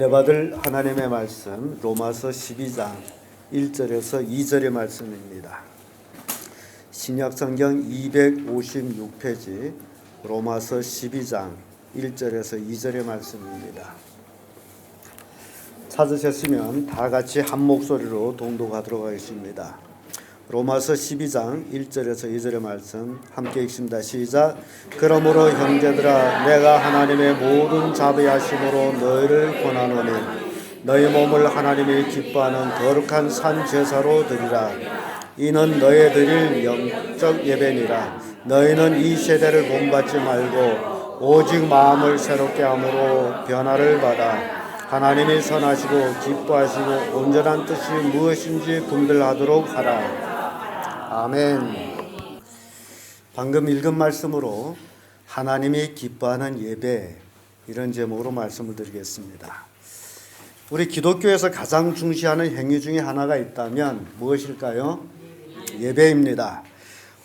은혜 받을 하나님의 말씀 로마서 12장 1절에서 2절의 말씀입니다. 신약성경 256페이지 로마서 12장 1절에서 2절의 말씀입니다. 찾으셨으면 다 같이 한 목소리로 동독하도록 하겠습니다. 로마서 12장 1절에서 2절의 말씀 함께 읽습니다. 시작. 그러므로 형제들아 내가 하나님의 모든 자비하심으로 너희를 권하노니 너희 몸을 하나님이 기뻐하는 거룩한 산 제사로 드리라. 이는 너희 드릴 영적 예배니라. 너희는 이 세대를 본받지 말고 오직 마음을 새롭게 함으로 변화를 받아 하나님이 선하시고 기뻐하시고 온전한 뜻이 무엇인지 분별하도록 하라. 아멘. 방금 읽은 말씀으로 하나님이 기뻐하는 예배, 이런 제목으로 말씀을 드리겠습니다. 우리 기독교에서 가장 중시하는 행위 중에 하나가 있다면 무엇일까요? 예배입니다.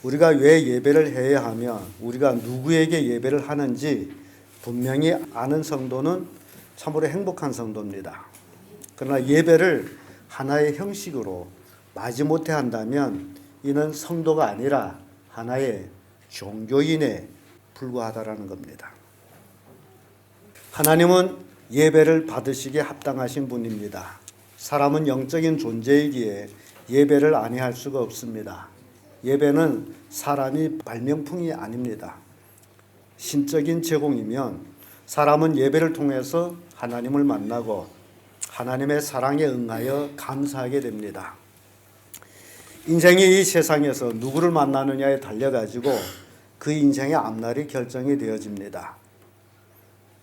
우리가 왜 예배를 해야 하며 우리가 누구에게 예배를 하는지 분명히 아는 성도는 참으로 행복한 성도입니다. 그러나 예배를 하나의 형식으로 마지못해 한다면 이는 성도가 아니라 하나의 종교인에 불과하다라는 겁니다. 하나님은 예배를 받으시기에 합당하신 분입니다. 사람은 영적인 존재이기에 예배를 아니할 수가 없습니다. 예배는 사람이 발명품이 아닙니다. 신적인 제공이면 사람은 예배를 통해서 하나님을 만나고 하나님의 사랑에 응하여 감사하게 됩니다. 인생이 이 세상에서 누구를 만나느냐에 달려가지고 그 인생의 앞날이 결정이 되어집니다.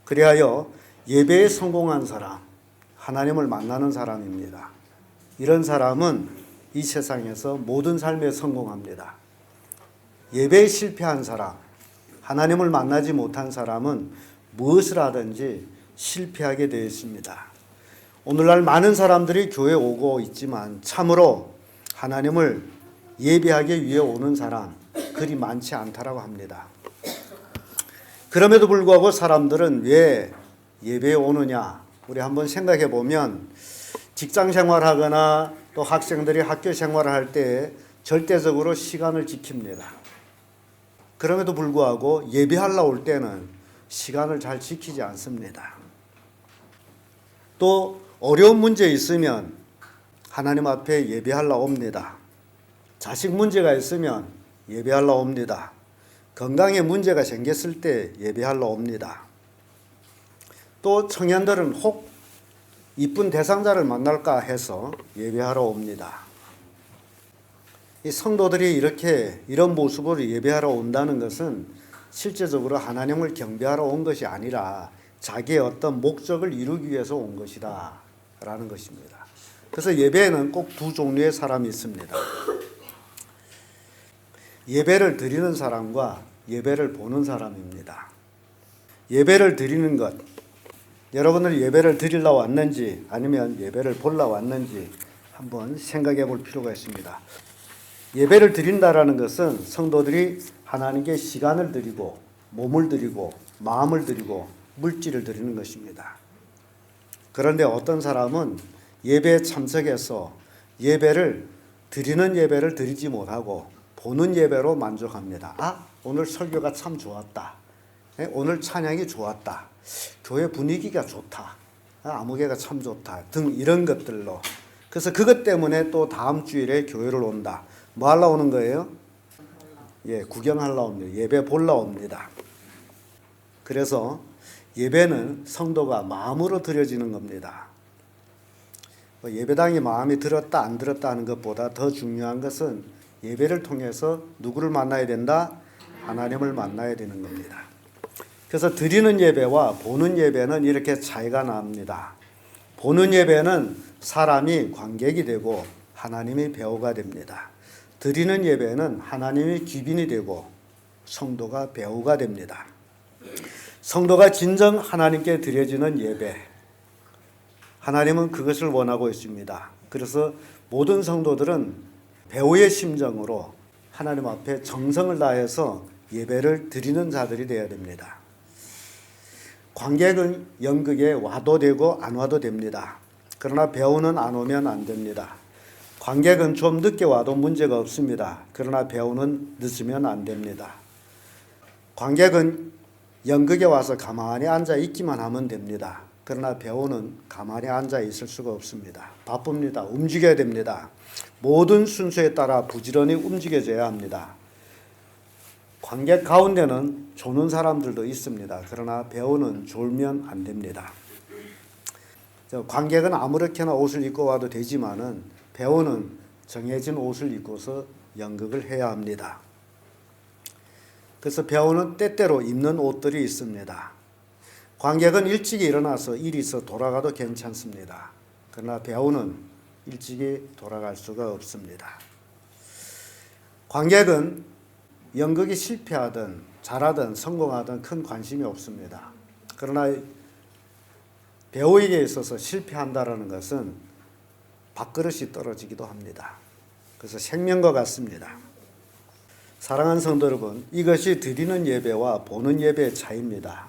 그리하여 예배에 성공한 사람, 하나님을 만나는 사람입니다. 이런 사람은 이 세상에서 모든 삶에 성공합니다. 예배에 실패한 사람, 하나님을 만나지 못한 사람은 무엇을 하든지 실패하게 되어 있습니다. 오늘날 많은 사람들이 교회에 오고 있지만 참으로 하나님을 예배하기 위해 오는 사람 그리 많지 않다라고 합니다. 그럼에도 불구하고 사람들은 왜 예배에 오느냐? 우리 한번 생각해 보면 직장 생활하거나 또 학생들이 학교 생활을 할 때 절대적으로 시간을 지킵니다. 그럼에도 불구하고 예배하러 올 때는 시간을 잘 지키지 않습니다. 또 어려운 문제 있으면 하나님 앞에 예배하러 옵니다. 자식 문제가 있으면 예배하러 옵니다. 건강에 문제가 생겼을 때 예배하러 옵니다. 또 청년들은 혹 이쁜 대상자를 만날까 해서 예배하러 옵니다. 이 성도들이 이런 모습으로 예배하러 온다는 것은 실제적으로 하나님을 경배하러 온 것이 아니라 자기의 어떤 목적을 이루기 위해서 온 것이다 라는 것입니다. 그래서 예배에는 꼭 두 종류의 사람이 있습니다. 예배를 드리는 사람과 예배를 보는 사람입니다. 예배를 드리는 것, 여러분들 예배를 드리러 왔는지 아니면 예배를 보러 왔는지 한번 생각해 볼 필요가 있습니다. 예배를 드린다라는 것은 성도들이 하나님께 시간을 드리고 몸을 드리고 마음을 드리고 물질을 드리는 것입니다. 그런데 어떤 사람은 예배에 참석해서 드리는 예배를 드리지 못하고 보는 예배로 만족합니다. 오늘 설교가 참 좋았다. 오늘 찬양이 좋았다. 교회 분위기가 좋다. 아무개가 참 좋다. 등 이런 것들로. 그래서 그것 때문에 또 다음 주일에 교회를 온다. 뭐 하러 오는 거예요? 구경하러 옵니다. 예배 보러 옵니다. 그래서 예배는 성도가 마음으로 드려지는 겁니다. 예배당이 마음이 들었다 안 들었다 하는 것보다 더 중요한 것은 예배를 통해서 누구를 만나야 된다? 하나님을 만나야 되는 겁니다. 그래서 드리는 예배와 보는 예배는 이렇게 차이가 납니다. 보는 예배는 사람이 관객이 되고 하나님이 배우가 됩니다. 드리는 예배는 하나님이 귀빈이 되고 성도가 배우가 됩니다. 성도가 진정 하나님께 드려지는 예배, 하나님은 그것을 원하고 있습니다. 그래서 모든 성도들은 배우의 심정으로 하나님 앞에 정성을 다해서 예배를 드리는 자들이 되어야 됩니다. 관객은 연극에 와도 되고 안 와도 됩니다. 그러나 배우는 안 오면 안 됩니다. 관객은 좀 늦게 와도 문제가 없습니다. 그러나 배우는 늦으면 안 됩니다. 관객은 연극에 와서 가만히 앉아 있기만 하면 됩니다. 그러나 배우는 가만히 앉아 있을 수가 없습니다. 바쁩니다. 움직여야 됩니다. 모든 순서에 따라 부지런히 움직여져야 합니다. 관객 가운데는 조는 사람들도 있습니다. 그러나 배우는 졸면 안 됩니다. 관객은 아무렇게나 옷을 입고 와도 되지만은 배우는 정해진 옷을 입고서 연극을 해야 합니다. 그래서 배우는 때때로 입는 옷들이 있습니다. 관객은 일찍이 일어나서 일이 있어 돌아가도 괜찮습니다. 그러나 배우는 일찍이 돌아갈 수가 없습니다. 관객은 연극이 실패하든 잘하든 성공하든 큰 관심이 없습니다. 그러나 배우에게 있어서 실패한다는 것은 밥그릇이 떨어지기도 합니다. 그래서 생명과 같습니다. 사랑하는 성도 여러분, 이것이 드리는 예배와 보는 예배의 차이입니다.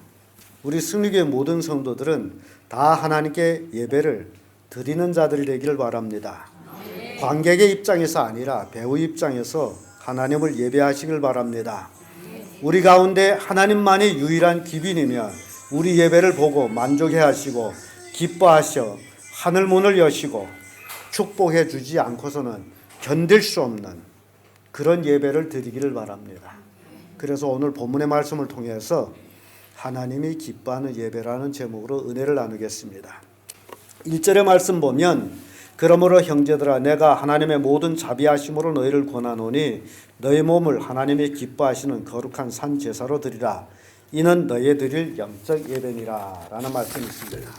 우리 승리교회 모든 성도들은 다 하나님께 예배를 드리는 자들이 되기를 바랍니다. 관객의 입장에서 아니라 배우 입장에서 하나님을 예배하시길 바랍니다. 우리 가운데 하나님만이 유일한 기빈이면 우리 예배를 보고 만족해 하시고 기뻐하셔 하늘 문을 여시고 축복해 주지 않고서는 견딜 수 없는 그런 예배를 드리기를 바랍니다. 그래서 오늘 본문의 말씀을 통해서 하나님이 기뻐하는 예배라는 제목으로 은혜를 나누겠습니다. 1절의 말씀 보면 그러므로 형제들아 내가 하나님의 모든 자비하심으로 너희를 권하노니 너희 몸을 하나님이 기뻐하시는 거룩한 산 제사로 드리라. 이는 너희 드릴 영적 예배니라 라는 말씀이 있습니다.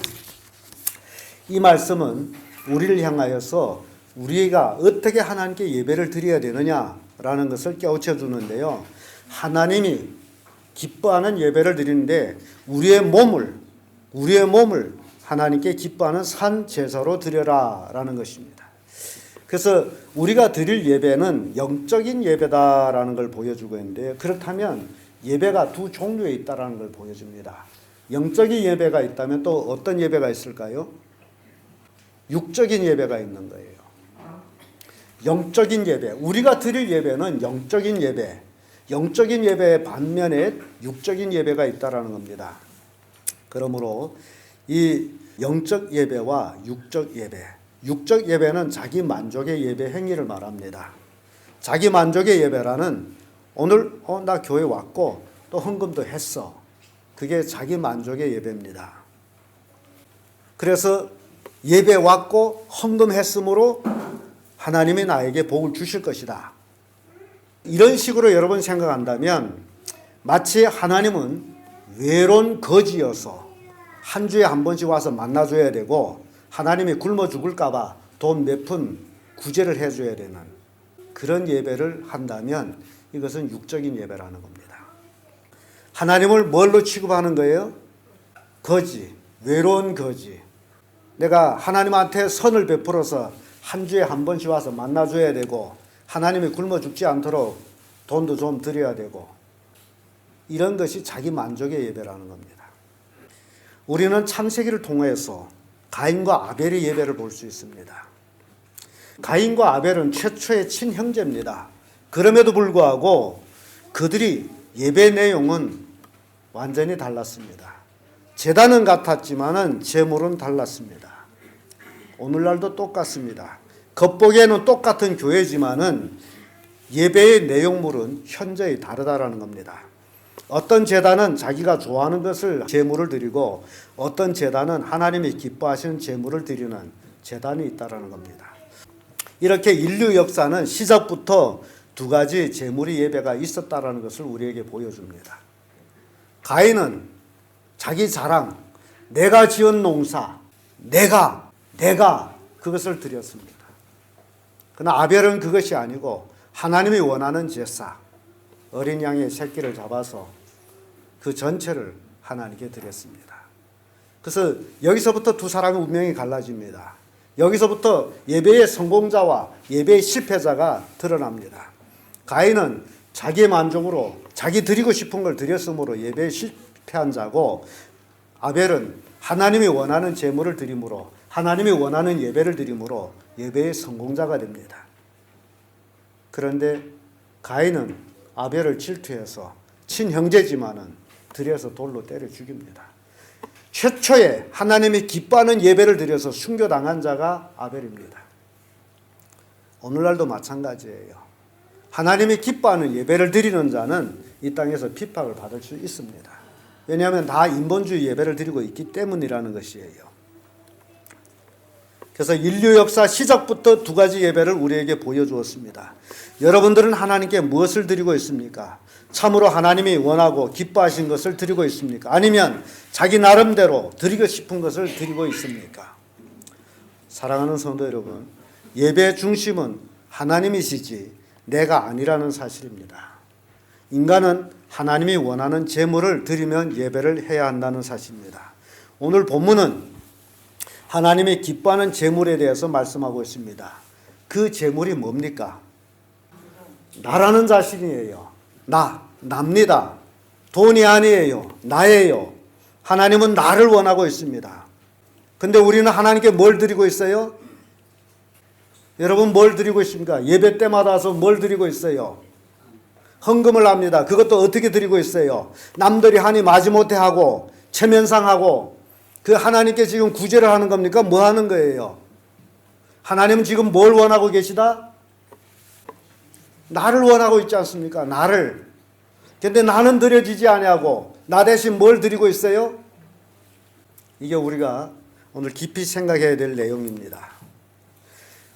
이 말씀은 우리를 향하여서 우리가 어떻게 하나님께 예배를 드려야 되느냐라는 것을 깨우쳐 주는데요. 하나님이 기뻐하는 예배를 드리는데 우리의 몸을 하나님께 기뻐하는 산 제사로 드려라라는 것입니다. 그래서 우리가 드릴 예배는 영적인 예배다라는 걸 보여주고 있는데 그렇다면 예배가 두 종류에 있다라는 걸 보여줍니다. 영적인 예배가 있다면 또 어떤 예배가 있을까요? 육적인 예배가 있는 거예요. 영적인 예배, 우리가 드릴 예배는 영적인 예배, 영적인 예배의 반면에 육적인 예배가 있다라는 겁니다. 그러므로 이 영적 예배와 육적 예배는 자기 만족의 예배 행위를 말합니다. 자기 만족의 예배라는 오늘 나 교회 왔고 또 헌금도 했어. 그게 자기 만족의 예배입니다. 그래서 예배 왔고 헌금했으므로 하나님이 나에게 복을 주실 것이다. 이런 식으로 여러분 생각한다면 마치 하나님은 외로운 거지여서 한 주에 한 번씩 와서 만나줘야 되고 하나님이 굶어 죽을까 봐 돈 몇 푼 구제를 해줘야 되는 그런 예배를 한다면 이것은 육적인 예배라는 겁니다. 하나님을 뭘로 취급하는 거예요? 거지, 외로운 거지. 내가 하나님한테 선을 베풀어서 한 주에 한 번씩 와서 만나줘야 되고 하나님이 굶어 죽지 않도록 돈도 좀 드려야 되고 이런 것이 자기 만족의 예배라는 겁니다. 우리는 창세기를 통해서 가인과 아벨의 예배를 볼 수 있습니다. 가인과 아벨은 최초의 친형제입니다. 그럼에도 불구하고 그들이 예배 내용은 완전히 달랐습니다. 제단은 같았지만은 제물은 달랐습니다. 오늘날도 똑같습니다. 겉보기에는 똑같은 교회지만은 예배의 내용물은 현저히 다르다라는 겁니다. 어떤 제단은 자기가 좋아하는 것을 제물을 드리고 어떤 제단은 하나님이 기뻐하시는 제물을 드리는 제단이 있다라는 겁니다. 이렇게 인류 역사는 시작부터 두 가지 제물의 예배가 있었다라는 것을 우리에게 보여줍니다. 가인은 자기 자랑, 내가 지은 농사, 내가 그것을 드렸습니다. 그러나 아벨은 그것이 아니고 하나님이 원하는 제사, 어린 양의 새끼를 잡아서 그 전체를 하나님께 드렸습니다. 그래서 여기서부터 두 사람의 운명이 갈라집니다. 여기서부터 예배의 성공자와 예배의 실패자가 드러납니다. 가인은 자기의 만족으로 자기 드리고 싶은 걸 드렸으므로 예배에 실패한 자고 아벨은 하나님이 원하는 제물을 드림으로, 하나님이 원하는 예배를 드림으로 예배의 성공자가 됩니다. 그런데 가인은 아벨을 질투해서 친형제지만은 들여서 돌로 때려 죽입니다. 최초에 하나님이 기뻐하는 예배를 드려서 순교당한 자가 아벨입니다. 오늘날도 마찬가지예요. 하나님이 기뻐하는 예배를 드리는 자는 이 땅에서 핍박을 받을 수 있습니다. 왜냐하면 다 인본주의 예배를 드리고 있기 때문이라는 것이에요. 그래서 인류 역사 시작부터 두 가지 예배를 우리에게 보여주었습니다. 여러분들은 하나님께 무엇을 드리고 있습니까? 참으로 하나님이 원하고 기뻐하신 것을 드리고 있습니까? 아니면 자기 나름대로 드리고 싶은 것을 드리고 있습니까? 사랑하는 성도 여러분, 예배의 중심은 하나님이시지 내가 아니라는 사실입니다. 인간은 하나님이 원하는 제물을 드리면 예배를 해야 한다는 사실입니다. 오늘 본문은 하나님이 기뻐하는 제물에 대해서 말씀하고 있습니다. 그 제물이 뭡니까? 나라는 자신이에요. 납니다. 돈이 아니에요. 나예요. 하나님은 나를 원하고 있습니다. 근데 우리는 하나님께 뭘 드리고 있어요? 여러분 뭘 드리고 있습니까? 예배 때마다 와서 뭘 드리고 있어요? 헌금을 합니다. 그것도 어떻게 드리고 있어요? 남들이 하니 마지못해 하고 체면상하고 그 하나님께 지금 구제를 하는 겁니까? 뭐 하는 거예요? 하나님은 지금 뭘 원하고 계시다? 나를 원하고 있지 않습니까? 나를. 근데 나는 드려지지 아니하고 나 대신 뭘 드리고 있어요? 이게 우리가 오늘 깊이 생각해야 될 내용입니다.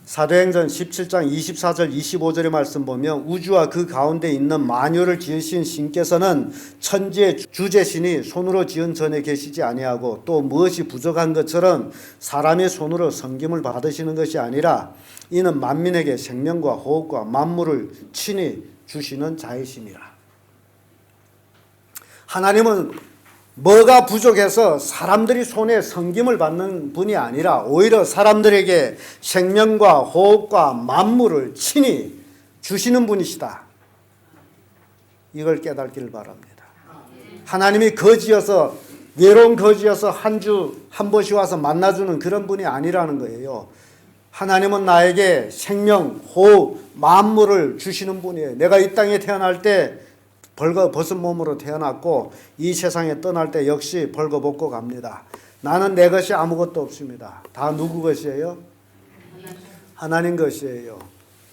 사도행전 17장 24절 25절의 말씀 보면 우주와 그 가운데 있는 만유를 지으신 신께서는 천지의 주제신이 손으로 지은 전에 계시지 아니하고 또 무엇이 부족한 것처럼 사람의 손으로 섬김을 받으시는 것이 아니라 이는 만민에게 생명과 호흡과 만물을 친히 주시는 자이심이라. 하나님은 뭐가 부족해서 사람들이 손에 섬김을 받는 분이 아니라 오히려 사람들에게 생명과 호흡과 만물을 친히 주시는 분이시다. 이걸 깨닫기를 바랍니다. 하나님이 거지여서 외로운 거지여서 한 주 한 번씩 와서 만나주는 그런 분이 아니라는 거예요. 하나님은 나에게 생명, 호흡, 만물을 주시는 분이에요. 내가 이 땅에 태어날 때 벌거벗은 몸으로 태어났고 이 세상에 떠날 때 역시 벌거벗고 갑니다. 나는 내 것이 아무것도 없습니다. 다 누구 것이에요? 하나님 것이에요.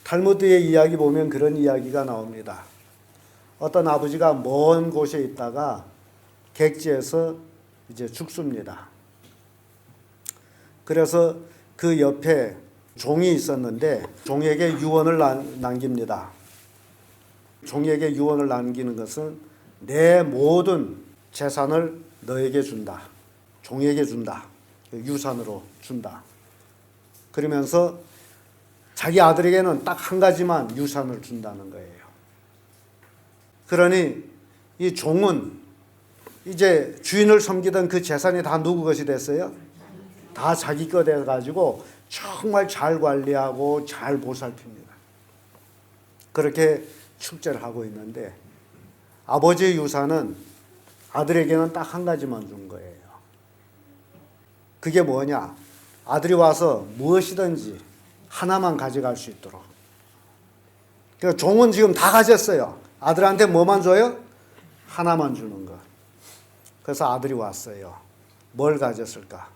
탈무드의 이야기 보면 그런 이야기가 나옵니다. 어떤 아버지가 먼 곳에 있다가 객지에서 이제 죽습니다. 그래서 그 옆에 종이 있었는데 종에게 유언을 남깁니다. 종에게 유언을 남기는 것은 내 모든 재산을 너에게 준다. 종에게 준다. 유산으로 준다. 그러면서 자기 아들에게는 딱 한 가지만 유산을 준다는 거예요. 그러니 이 종은 이제 주인을 섬기던 그 재산이 다 누구 것이 됐어요? 다 자기 것 돼가지고 정말 잘 관리하고 잘 보살핍니다. 그렇게 축제를 하고 있는데 아버지의 유산은 아들에게는 딱 한 가지만 준 거예요. 그게 뭐냐? 아들이 와서 무엇이든지 하나만 가져갈 수 있도록. 그러니까 종은 지금 다 가졌어요. 아들한테 뭐만 줘요? 하나만 주는 것. 그래서 아들이 왔어요. 뭘 가졌을까?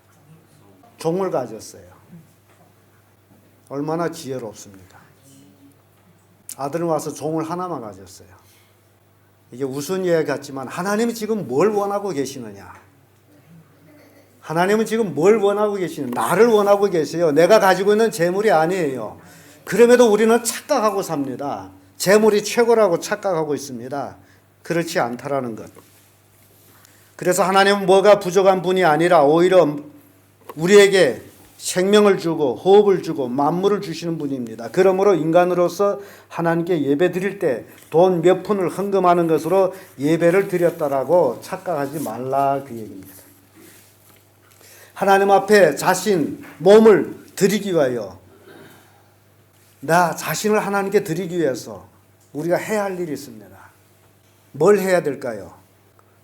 종을 가졌어요. 얼마나 지혜롭습니까? 아들은 와서 종을 하나만 가졌어요. 이게 우스운 이야기 같지만 하나님이 지금 뭘 원하고 계시느냐? 하나님은 지금 뭘 원하고 계시느냐? 나를 원하고 계세요. 내가 가지고 있는 재물이 아니에요. 그럼에도 우리는 착각하고 삽니다. 재물이 최고라고 착각하고 있습니다. 그렇지 않다라는 것. 그래서 하나님은 뭐가 부족한 분이 아니라 오히려 우리에게 생명을 주고 호흡을 주고 만물을 주시는 분입니다. 그러므로 인간으로서 하나님께 예배 드릴 때 돈 몇 푼을 헌금하는 것으로 예배를 드렸다라고 착각하지 말라 그 얘기입니다. 하나님 앞에 자신 몸을 드리기 위하여 나 자신을 하나님께 드리기 위해서 우리가 해야 할 일이 있습니다. 뭘 해야 될까요?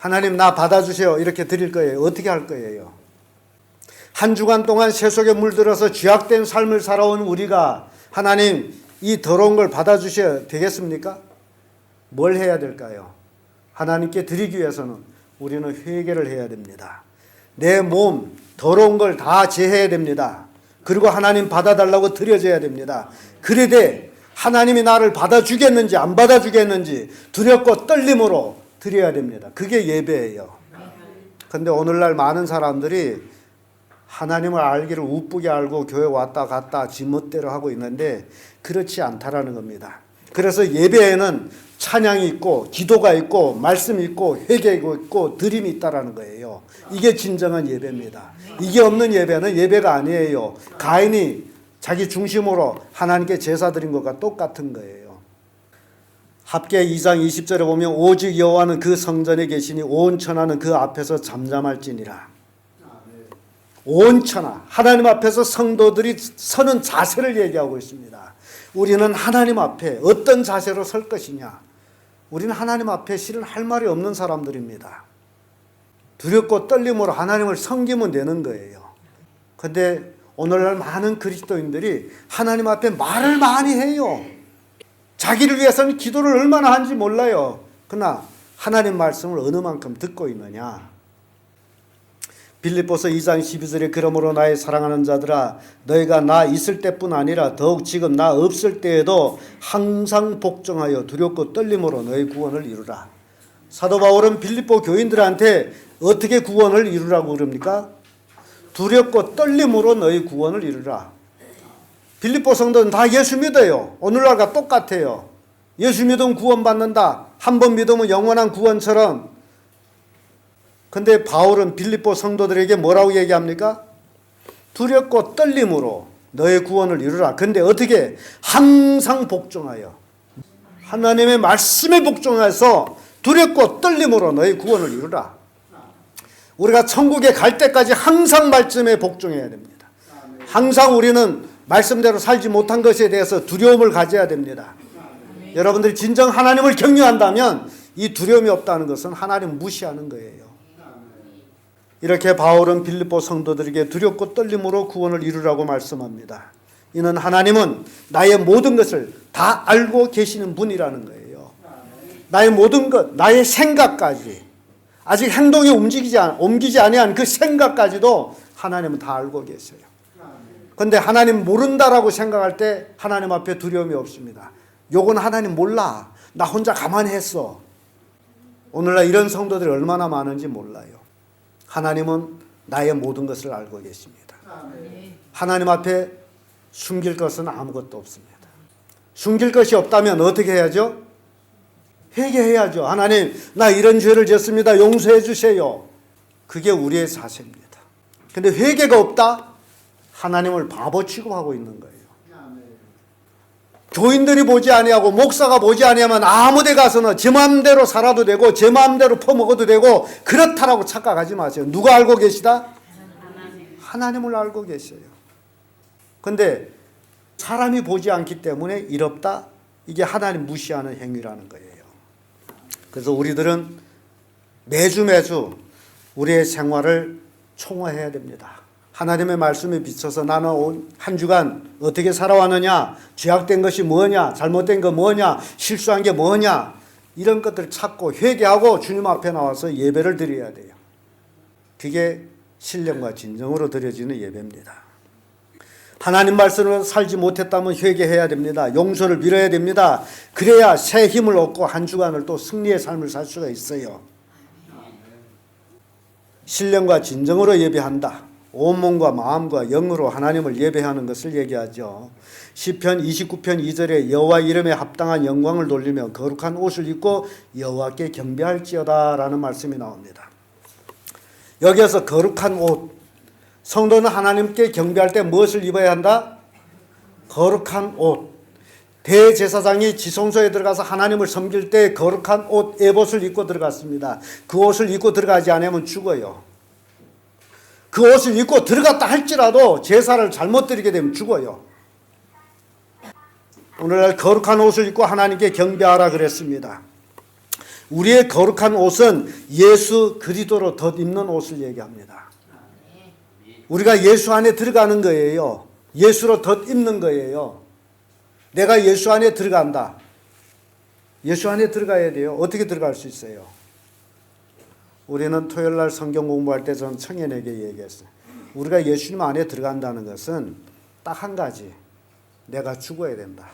하나님 나 받아주세요 이렇게 드릴 거예요? 어떻게 할 거예요? 한 주간 동안 세속에 물들어서 죄악된 삶을 살아온 우리가 하나님 이 더러운 걸 받아주셔야 되겠습니까? 뭘 해야 될까요? 하나님께 드리기 위해서는 우리는 회개를 해야 됩니다. 내 몸 더러운 걸 다 제해야 됩니다. 그리고 하나님 받아달라고 드려줘야 됩니다. 그래야 하나님이 나를 받아주겠는지 안 받아주겠는지 두렵고 떨림으로 드려야 됩니다. 그게 예배예요. 그런데 오늘날 많은 사람들이 하나님을 알기를 우쁘게 알고 교회 왔다 갔다 지멋대로 하고 있는데 그렇지 않다라는 겁니다. 그래서 예배에는 찬양이 있고 기도가 있고 말씀이 있고 회개가 있고 드림이 있다라는 거예요. 이게 진정한 예배입니다. 이게 없는 예배는 예배가 아니에요. 가인이 자기 중심으로 하나님께 제사 드린 것과 똑같은 거예요. 합계 2장 20절에 보면 오직 여호와는 그 성전에 계시니 온 천하는 그 앞에서 잠잠할지니라. 온 천하 하나님 앞에서 성도들이 서는 자세를 얘기하고 있습니다. 우리는 하나님 앞에 어떤 자세로 설 것이냐. 우리는 하나님 앞에 실은 할 말이 없는 사람들입니다. 두렵고 떨림으로 하나님을 섬기면 되는 거예요. 그런데 오늘날 많은 그리스도인들이 하나님 앞에 말을 많이 해요. 자기를 위해서는 기도를 얼마나 하는지 몰라요. 그러나 하나님 말씀을 어느 만큼 듣고 있느냐. 빌립보서 2장 12절에 그러므로 나의 사랑하는 자들아 너희가 나 있을 때뿐 아니라 더욱 지금 나 없을 때에도 항상 복종하여 두렵고 떨림으로 너희 구원을 이루라. 사도 바울은 빌립보 교인들한테 어떻게 구원을 이루라고 그럽니까? 두렵고 떨림으로 너희 구원을 이루라. 빌립보 성도는 다 예수 믿어요. 오늘날과 똑같아요. 예수 믿으면 구원받는다. 한 번 믿으면 영원한 구원처럼. 근데 바울은 빌립보 성도들에게 뭐라고 얘기합니까? 두렵고 떨림으로 너의 구원을 이루라. 근데 어떻게? 항상 복종하여 하나님의 말씀에 복종해서 두렵고 떨림으로 너의 구원을 이루라. 우리가 천국에 갈 때까지 항상 말씀에 복종해야 됩니다. 항상 우리는 말씀대로 살지 못한 것에 대해서 두려움을 가져야 됩니다. 여러분들이 진정 하나님을 경외한다면 이 두려움이 없다는 것은 하나님 무시하는 거예요. 이렇게 바울은 빌립보 성도들에게 두렵고 떨림으로 구원을 이루라고 말씀합니다. 이는 하나님은 나의 모든 것을 다 알고 계시는 분이라는 거예요. 나의 모든 것, 나의 생각까지 아직 행동에 옮기지 아니한 그 생각까지도 하나님은 다 알고 계세요. 그런데 하나님 모른다라고 생각할 때 하나님 앞에 두려움이 없습니다. 요건 하나님 몰라. 나 혼자 가만히 했어. 오늘날 이런 성도들이 얼마나 많은지 몰라요. 하나님은 나의 모든 것을 알고 계십니다. 하나님 앞에 숨길 것은 아무것도 없습니다. 숨길 것이 없다면 어떻게 해야죠? 회개해야죠. 하나님 나 이런 죄를 지었습니다. 용서해 주세요. 그게 우리의 자세입니다. 근데 회개가 없다? 하나님을 바보 취급하고 있는 거예요. 교인들이 보지 아니하고 목사가 보지 아니하면 아무 데 가서는 제 마음대로 살아도 되고 제 마음대로 퍼먹어도 되고 그렇다라고 착각하지 마세요. 누가 알고 계시다? 하나님을 알고 계셔요. 근데 사람이 보지 않기 때문에 이롭다? 이게 하나님 무시하는 행위라는 거예요. 그래서 우리들은 매주 우리의 생활을 총화해야 됩니다. 하나님의 말씀에 비춰서 나는 한 주간 어떻게 살아왔느냐, 죄악된 것이 뭐냐, 잘못된 거 뭐냐, 실수한 게 뭐냐, 이런 것들을 찾고 회개하고 주님 앞에 나와서 예배를 드려야 돼요. 그게 신령과 진정으로 드려지는 예배입니다. 하나님 말씀으로 살지 못했다면 회개해야 됩니다. 용서를 빌어야 됩니다. 그래야 새 힘을 얻고 한 주간을 또 승리의 삶을 살 수가 있어요. 신령과 진정으로 예배한다. 온몸과 마음과 영으로 하나님을 예배하는 것을 얘기하죠. 시편 29편 2절에 여호와 이름에 합당한 영광을 돌리며 거룩한 옷을 입고 여호와께 경배할지어다 라는 말씀이 나옵니다. 여기에서 거룩한 옷, 성도는 하나님께 경배할 때 무엇을 입어야 한다? 거룩한 옷. 대제사장이 지성소에 들어가서 하나님을 섬길 때 거룩한 옷, 에봇을 입고 들어갔습니다. 그 옷을 입고 들어가지 않으면 죽어요. 그 옷을 입고 들어갔다 할지라도 제사를 잘못 드리게 되면 죽어요. 오늘날 거룩한 옷을 입고 하나님께 경배하라 그랬습니다. 우리의 거룩한 옷은 예수 그리스도로 덧입는 옷을 얘기합니다. 우리가 예수 안에 들어가는 거예요. 예수로 덧입는 거예요. 내가 예수 안에 들어간다. 예수 안에 들어가야 돼요. 어떻게 들어갈 수 있어요? 우리는 토요일 날 성경 공부할 때 전 청년에게 얘기했어요. 우리가 예수님 안에 들어간다는 것은 딱 한 가지. 내가 죽어야 된다.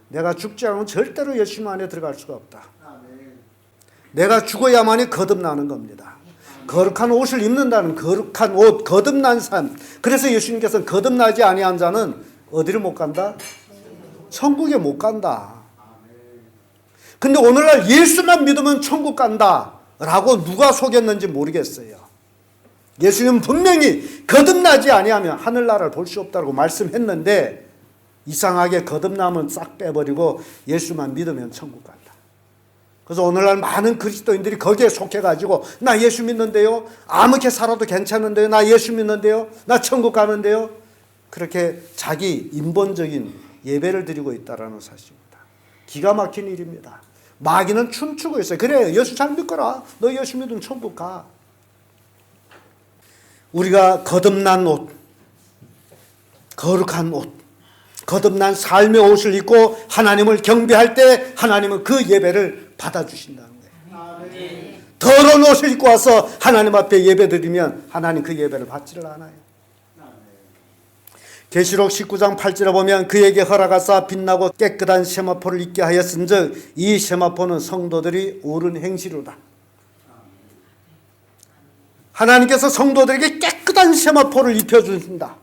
내가 죽지 않으면 절대로 예수님 안에 들어갈 수가 없다. 내가 죽어야만이 거듭나는 겁니다. 거룩한 옷을 입는다는 거룩한 옷, 거듭난 삶. 그래서 예수님께서는 거듭나지 아니한 자는 어디를 못 간다? 천국에 못 간다. 근데 오늘날 예수만 믿으면 천국 간다 라고 누가 속였는지 모르겠어요. 예수님은 분명히 거듭나지 아니하면 하늘나라를 볼 수 없다고 말씀했는데 이상하게 거듭남은 싹 빼버리고 예수만 믿으면 천국 간다. 그래서 오늘날 많은 그리스도인들이 거기에 속해가지고 나 예수 믿는데요. 아무렇게 살아도 괜찮은데요. 나 예수 믿는데요. 나 천국 가는데요. 그렇게 자기 인본적인 예배를 드리고 있다는 사실입니다. 기가 막힌 일입니다. 마귀는 춤추고 있어요. 그래 예수 잘 믿거라. 너 예수 믿으면 천국 가. 우리가 거듭난 옷, 거룩한 옷, 거듭난 삶의 옷을 입고 하나님을 경배할 때 하나님은 그 예배를 받아주신다는 거예요. 더러운 옷을 입고 와서 하나님 앞에 예배드리면 하나님 그 예배를 받지를 않아요. 계시록 19장 8절에 보면 그에게 허락하사 빛나고 깨끗한 세마포를 입게 하였은즉 이 세마포는 성도들이 옳은 행실로다. 하나님께서 성도들에게 깨끗한 세마포를 입혀주신다.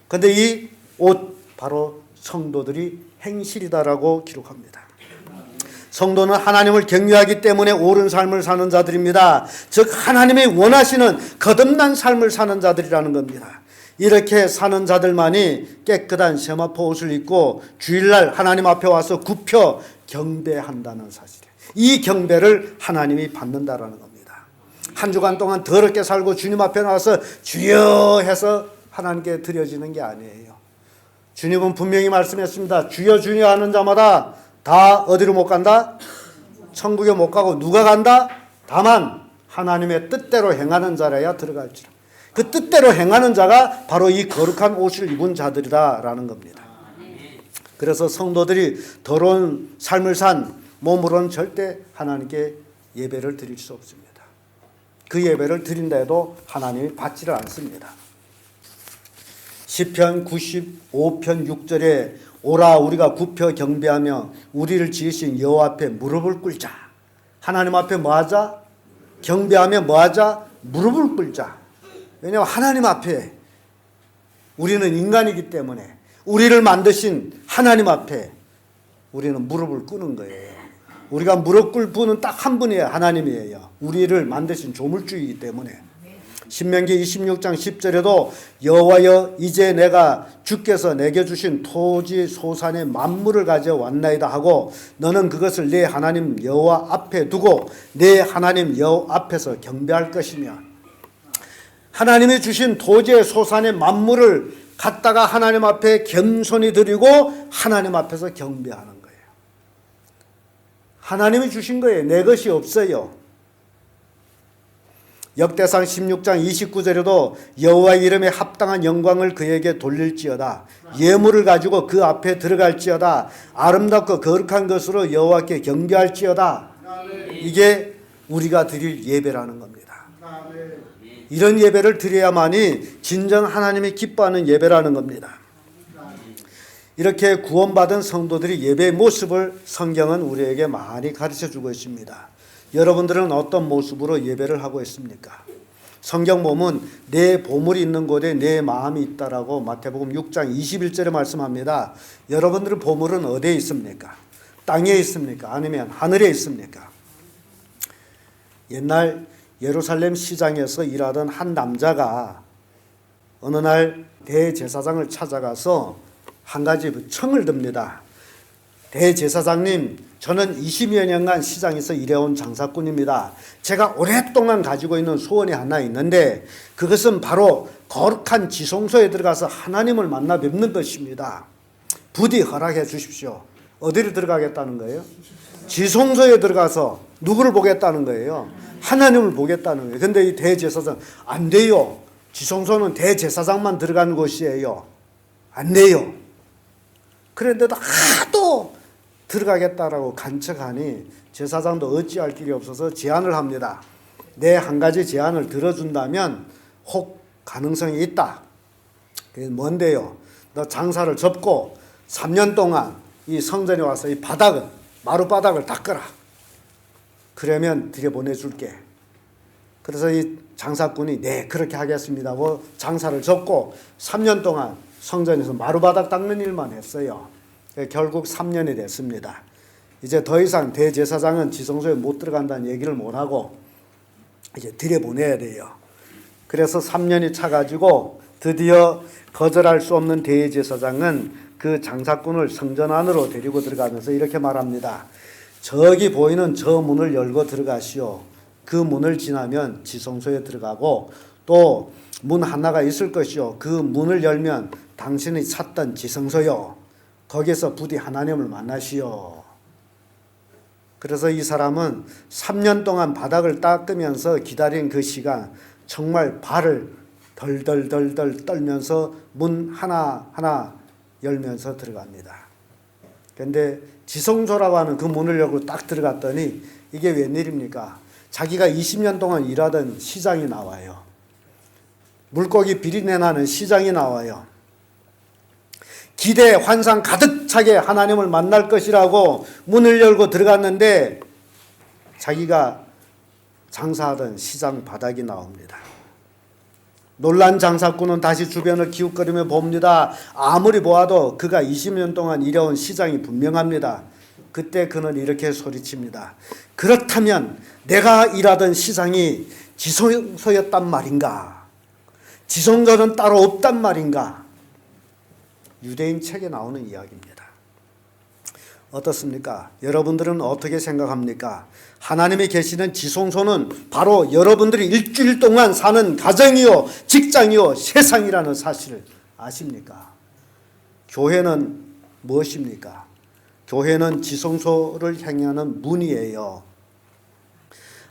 그런데 이 옷 바로 성도들이 행실이다라고 기록합니다. 성도는 하나님을 경외하기 때문에 옳은 삶을 사는 자들입니다. 즉 하나님이 원하시는 거듭난 삶을 사는 자들이라는 겁니다. 이렇게 사는 자들만이 깨끗한 세마포 옷을 입고 주일날 하나님 앞에 와서 굽혀 경배한다는 사실이에요. 이 경배를 하나님이 받는다라는 겁니다. 한 주간 동안 더럽게 살고 주님 앞에 나와서 주여 해서 하나님께 드려지는 게 아니에요. 주님은 분명히 말씀했습니다. 주여 주여 하는 자마다 다 어디로 못 간다? 천국에 못 가고 누가 간다? 다만 하나님의 뜻대로 행하는 자라야 들어갈지라. 그 뜻대로 행하는 자가 바로 이 거룩한 옷을 입은 자들이다라는 겁니다. 그래서 성도들이 더러운 삶을 산 몸으로는 절대 하나님께 예배를 드릴 수 없습니다. 그 예배를 드린다 해도 하나님이 받지를 않습니다. 시편 95편 6절에 오라 우리가 굽혀 경배하며 우리를 지으신 여호와 앞에 무릎을 꿇자. 하나님 앞에 뭐하자? 경배하며 뭐하자? 무릎을 꿇자. 왜냐하면 하나님 앞에 우리는 인간이기 때문에 우리를 만드신 하나님 앞에 우리는 무릎을 꿇는 거예요. 우리가 무릎 꿇을 분은 딱 한 분이에요. 하나님이에요. 우리를 만드신 조물주이기 때문에. 신명기 26장 10절에도 여호와여 이제 내가 주께서 내게 주신 토지 소산의 만물을 가져왔나이다 하고 너는 그것을 내 하나님 여호와 앞에 두고 내 하나님 여호와 앞에서 경배할 것이며 하나님이 주신 토지의 소산의 만물을 갖다가 하나님 앞에 겸손히 드리고 하나님 앞에서 경배하는 거예요. 하나님이 주신 거예요. 내 것이 없어요. 역대상 16장 29절에도 여호와의 이름에 합당한 영광을 그에게 돌릴지어다. 예물을 가지고 그 앞에 들어갈지어다. 아름답고 거룩한 것으로 여호와께 경배할지어다. 이게 우리가 드릴 예배라는 겁니다. 이런 예배를 드려야만이 진정 하나님이 기뻐하는 예배라는 겁니다. 이렇게 구원받은 성도들이 예배의 모습을 성경은 우리에게 많이 가르쳐주고 있습니다. 여러분들은 어떤 모습으로 예배를 하고 있습니까? 성경 보면 내 보물이 있는 곳에 내 마음이 있다라고 마태복음 6장 21절에 말씀합니다. 여러분들의 보물은 어디에 있습니까? 땅에 있습니까? 아니면 하늘에 있습니까? 옛날 예루살렘 시장에서 일하던 한 남자가 어느 날 대제사장을 찾아가서 한 가지 청을 듭니다. 대제사장님, 저는 20여 년간 시장에서 일해온 장사꾼입니다. 제가 오랫동안 가지고 있는 소원이 하나 있는데 그것은 바로 거룩한 지성소에 들어가서 하나님을 만나 뵙는 것입니다. 부디 허락해 주십시오. 어디로 들어가겠다는 거예요? 지성소에 들어가서 누구를 보겠다는 거예요? 하나님을 보겠다는 거예요. 근데 이 대제사장 안 돼요. 지성소는 대제사장만 들어가는 곳이에요. 안 돼요. 그런데도 하도 들어가겠다라고 간척하니 제사장도 어찌할 길이 없어서 제안을 합니다. 내 한 가지 제안을 들어준다면 혹 가능성이 있다. 그게 뭔데요? 너 장사를 접고 3년 동안 이 성전에 와서 이 바닥을, 마룻바닥을 닦아라. 그러면 들여보내줄게. 그래서 이 장사꾼이 네 그렇게 하겠습니다 하고 장사를 접고 3년 동안 성전에서 마룻바닥 닦는 일만 했어요. 결국 3년이 됐습니다. 이제 더 이상 대제사장은 지성소에 못 들어간다는 얘기를 못하고 이제 들여보내야 돼요. 그래서 3년이 차가지고 드디어 거절할 수 없는 대제사장은 그 장사꾼을 성전 안으로 데리고 들어가면서 이렇게 말합니다. 저기 보이는 저 문을 열고 들어가시오. 그 문을 지나면 지성소에 들어가고 또 문 하나가 있을 것이요. 그 문을 열면 당신이 찾던 지성소요. 거기서 부디 하나님을 만나시오. 그래서 이 사람은 3년 동안 바닥을 닦으면서 기다린 그 시간 정말 발을 덜덜덜덜 떨면서 문 하나하나 열면서 들어갑니다. 그런데 지성소라고 하는 그 문을 열고 딱 들어갔더니 이게 웬일입니까? 자기가 20년 동안 일하던 시장이 나와요. 물고기 비린내 나는 시장이 나와요. 기대 환상 가득 차게 하나님을 만날 것이라고 문을 열고 들어갔는데 자기가 장사하던 시장 바닥이 나옵니다. 놀란 장사꾼은 다시 주변을 기웃거리며 봅니다. 아무리 보아도 그가 20년 동안 일해온 시장이 분명합니다. 그때 그는 이렇게 소리칩니다. 그렇다면 내가 일하던 시장이 지성소였단 말인가? 지성소는 따로 없단 말인가? 유대인 책에 나오는 이야기입니다. 어떻습니까? 여러분들은 어떻게 생각합니까? 하나님이 계시는 지성소는 바로 여러분들이 일주일 동안 사는 가정이요, 직장이요, 세상이라는 사실을 아십니까? 교회는 무엇입니까? 교회는 지성소를 향하는 문이에요.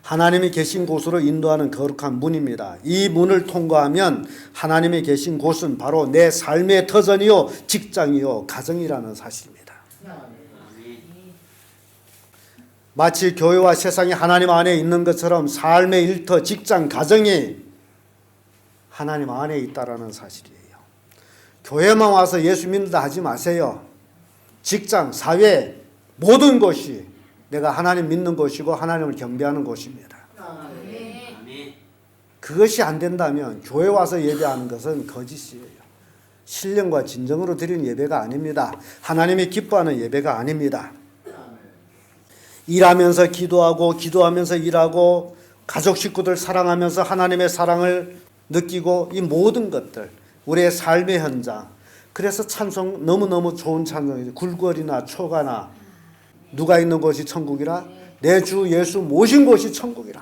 하나님이 계신 곳으로 인도하는 거룩한 문입니다. 이 문을 통과하면 하나님이 계신 곳은 바로 내 삶의 터전이요, 직장이요, 가정이라는 사실입니다. 마치 교회와 세상이 하나님 안에 있는 것처럼 삶의 일터, 직장, 가정이 하나님 안에 있다라는 사실이에요. 교회만 와서 예수 믿는다 하지 마세요. 직장, 사회, 모든 곳이 내가 하나님 믿는 곳이고 하나님을 경배하는 곳입니다. 그것이 안 된다면 교회 와서 예배하는 것은 거짓이에요. 신령과 진정으로 드리는 예배가 아닙니다. 하나님이 기뻐하는 예배가 아닙니다. 일하면서 기도하고 기도하면서 일하고 가족 식구들 사랑하면서 하나님의 사랑을 느끼고 이 모든 것들 우리의 삶의 현장. 그래서 찬송 너무너무 좋은 찬송이죠. 굴거리나 초가나 누가 있는 곳이 천국이라? 내 주 예수 모신 곳이 천국이라.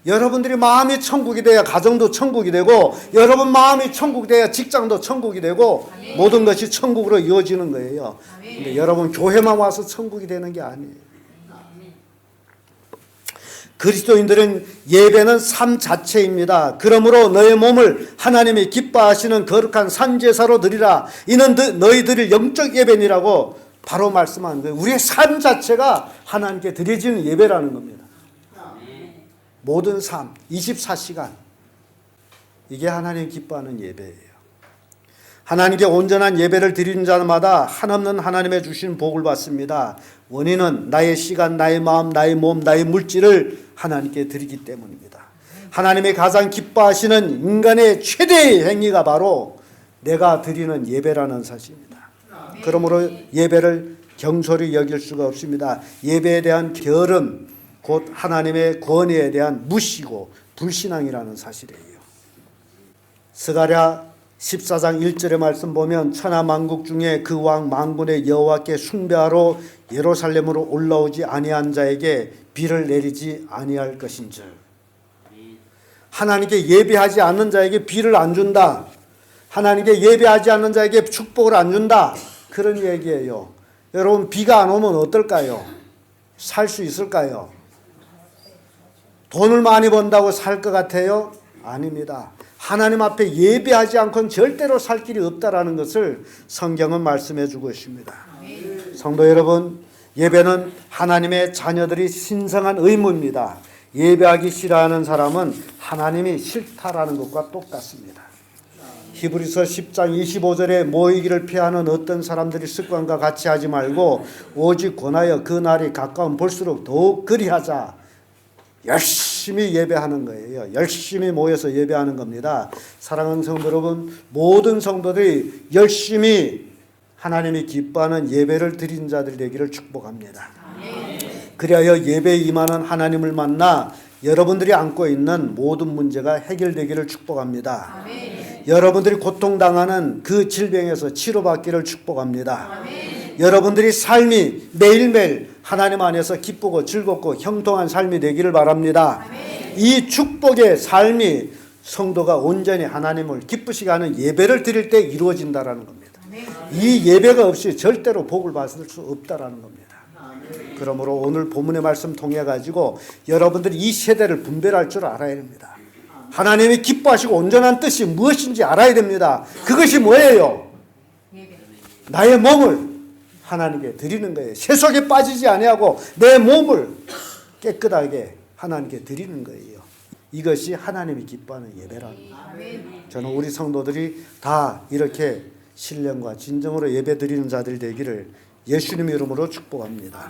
여러분들이 마음이 천국이 돼야 가정도 천국이 되고 여러분 마음이 천국이 돼야 직장도 천국이 되고 모든 것이 천국으로 이어지는 거예요. 근데 여러분 교회만 와서 천국이 되는 게 아니에요. 그리스도인들은 예배는 삶 자체입니다. 그러므로 너의 몸을 하나님이 기뻐하시는 거룩한 산제사로 드리라. 이는 너희들이 영적 예배니라고 바로 말씀하는 거예요. 우리의 삶 자체가 하나님께 드려지는 예배라는 겁니다. 모든 삶, 24시간. 이게 하나님 기뻐하는 예배예요. 하나님께 온전한 예배를 드리는 자마다 한없는 하나님의 주신 복을 받습니다. 원인은 나의 시간, 나의 마음, 나의 몸, 나의 물질을 하나님께 드리기 때문입니다. 하나님이 가장 기뻐하시는 인간의 최대의 행위가 바로 내가 드리는 예배라는 사실입니다. 그러므로 예배를 경솔히 여길 수가 없습니다. 예배에 대한 게으름, 곧 하나님의 권위에 대한 무시고 불신앙이라는 사실이에요. 스가랴 14장 1절의 말씀 보면 천하만국 중에 그 왕 만군의 여호와께 숭배하러 예루살렘으로 올라오지 아니한 자에게 비를 내리지 아니할 것인즉. 하나님께 예배하지 않는 자에게 비를 안 준다. 하나님께 예배하지 않는 자에게 축복을 안 준다. 그런 얘기예요. 여러분 비가 안 오면 어떨까요? 살 수 있을까요? 돈을 많이 번다고 살 것 같아요? 아닙니다. 하나님 앞에 예배하지 않고는 절대로 살 길이 없다라는 것을 성경은 말씀해 주고 있습니다. 성도 여러분, 예배는 하나님의 자녀들이 신성한 의무입니다. 예배하기 싫어하는 사람은 하나님이 싫다라는 것과 똑같습니다. 히브리서 10장 25절에 모이기를 피하는 어떤 사람들이 습관과 같이 하지 말고 오직 권하여 그 날이 가까운 볼수록 더욱 그리하자. 열심히 예배하는 거예요. 열심히 모여서 예배하는 겁니다. 사랑하는 성도 여러분, 모든 성도들이 열심히 하나님이 기뻐하는 예배를 드린 자들 되기를 축복합니다. 그리하여 예배에 임하는 하나님을 만나 여러분들이 안고 있는 모든 문제가 해결되기를 축복합니다. 여러분들이 고통당하는 그 질병에서 치료받기를 축복합니다. 여러분들이 삶이 매일매일 하나님 안에서 기쁘고 즐겁고 형통한 삶이 되기를 바랍니다. 이 축복의 삶이 성도가 온전히 하나님을 기쁘시게 하는 예배를 드릴 때 이루어진다라는 겁니다. 이 예배가 없이 절대로 복을 받을 수 없다라는 겁니다. 그러므로 오늘 본문의 말씀 통해 가지고 여러분들이 이 세대를 분별할 줄 알아야 됩니다. 하나님이 기뻐하시고 온전한 뜻이 무엇인지 알아야 됩니다. 그것이 뭐예요? 나의 몸을 하나님께 드리는 거예요. 세속에 빠지지 아니하고 내 몸을 깨끗하게 하나님께 드리는 거예요. 이것이 하나님이 기뻐하는 예배랍니다. 저는 우리 성도들이 다 이렇게 신령과 진정으로 예배 드리는 자들이 되기를 예수님 이름으로 축복합니다.